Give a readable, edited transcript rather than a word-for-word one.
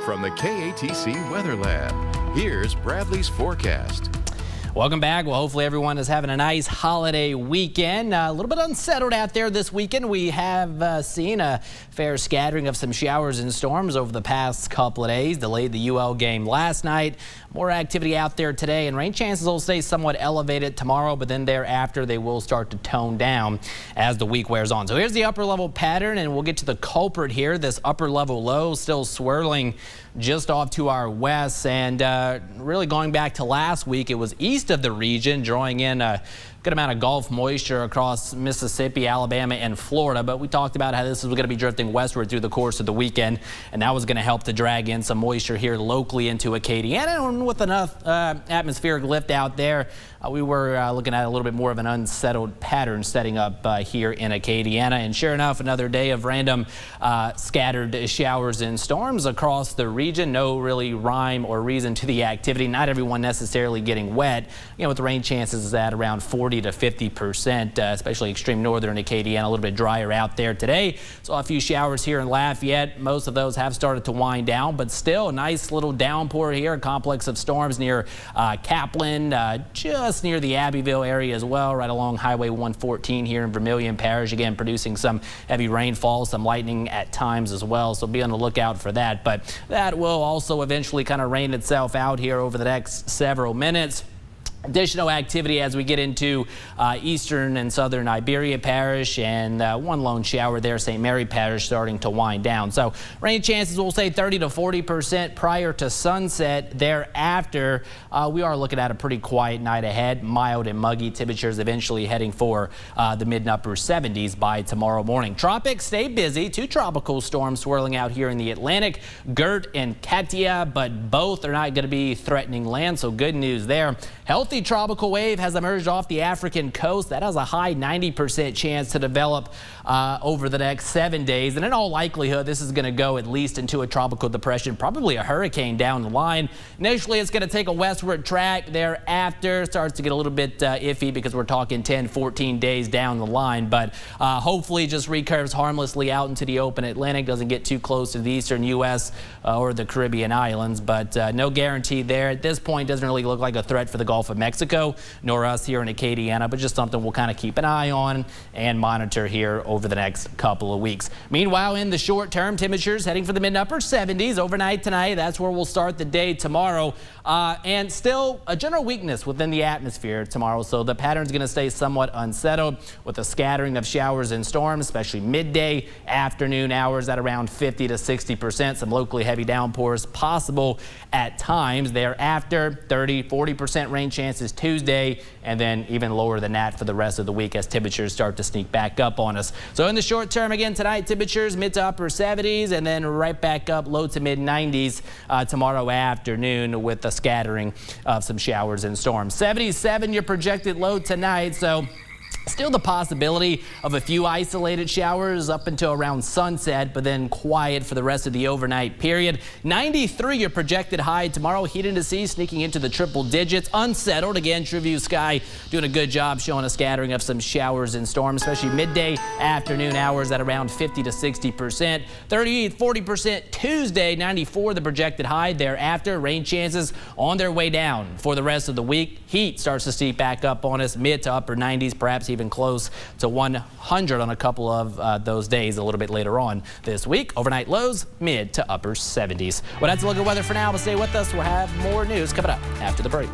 From the KATC Weather Lab, here's Bradley's forecast. Welcome back. Well, hopefully everyone is having a nice holiday weekend. A little bit unsettled out there this weekend. We have seen a fair scattering of some showers and storms over the past couple of days. Delayed the UL game last night. More activity out there today, and rain chances will stay somewhat elevated tomorrow, but then thereafter they will start to tone down as the week wears on. So here's the upper level pattern, and we'll get to the culprit here. This upper level low still swirling just off to our west, and really going back to last week, it was east of the region, drawing in a good amount of Gulf moisture across Mississippi, Alabama, and Florida. But we talked about how this was going to be drifting westward through the course of the weekend, and that was going to help to drag in some moisture here locally into Acadiana. And with enough atmospheric lift out there, we were looking at a little bit more of an unsettled pattern setting up here in Acadiana. And sure enough, another day of random scattered showers and storms across the region. No really rhyme or reason to the activity. Not everyone necessarily getting wet. You know, with the rain chances at around 40 to 50%, especially extreme northern Acadiana, a little bit drier out there today. Saw a few showers here in Lafayette. Most of those have started to wind down, but still a nice little downpour here. A complex of storms near Kaplan, just near the Abbeville area as well, right along Highway 114 here in Vermilion Parish. Again, producing some heavy rainfall, some lightning at times as well. So be on the lookout for that. But that will also eventually kind of rain itself out here over the next several minutes. Additional activity as we get into eastern and southern Iberia Parish, and one lone shower there, St. Mary Parish, starting to wind down. So rain chances will say 30 to 40% prior to sunset. Thereafter, we are looking at a pretty quiet night ahead. Mild and muggy temperatures eventually heading for the mid and upper 70s by tomorrow morning. Tropics stay busy. Two tropical storms swirling out here in the Atlantic, Gert and Katia, but both are not going to be threatening land, so good news there. Healthy tropical wave has emerged off the African coast. That has a high 90% chance to develop over the next 7 days. And in all likelihood, this is going to go at least into a tropical depression, probably a hurricane down the line. Initially, it's going to take a westward track. Thereafter, starts to get a little bit iffy because we're talking 10, 14 days down the line. But hopefully just recurves harmlessly out into the open Atlantic, doesn't get too close to the eastern U.S. Or the Caribbean islands. But no guarantee there. At this point, doesn't really look like a threat for the Gulf of Mexico, nor us here in Acadiana, but just something we'll kind of keep an eye on and monitor here over the next couple of weeks. Meanwhile, in the short term, temperatures heading for the mid and upper 70s overnight tonight. That's where we'll start the day tomorrow. And still a general weakness within the atmosphere tomorrow. So the pattern's going to stay somewhat unsettled with a scattering of showers and storms, especially midday, afternoon hours at around 50 to 60%. Some locally heavy downpours possible at times. Thereafter, 30, 40% rain chances Tuesday, and then even lower than that for the rest of the week as temperatures start to sneak back up on us. So in the short term, again, tonight, temperatures mid to upper 70s, and then right back up low to mid 90s tomorrow afternoon with a scattering of some showers and storms. 77 your projected low tonight, so still the possibility of a few isolated showers up until around sunset, but then quiet for the rest of the overnight period. 93 your projected high tomorrow. Heat into sea sneaking into the triple digits. Unsettled again. TrueView Sky doing a good job showing a scattering of some showers and storms, especially midday afternoon hours at around 50 to 60%. 38, 40% Tuesday. 94 the projected high. Thereafter, rain chances on their way down for the rest of the week. Heat starts to sneak back up on us, mid to upper 90s, perhaps even close to 100 on a couple of those days a little bit later on this week. Overnight lows mid to upper 70s. Well, that's a look at weather for now. But stay with us. We'll have more news coming up after the break.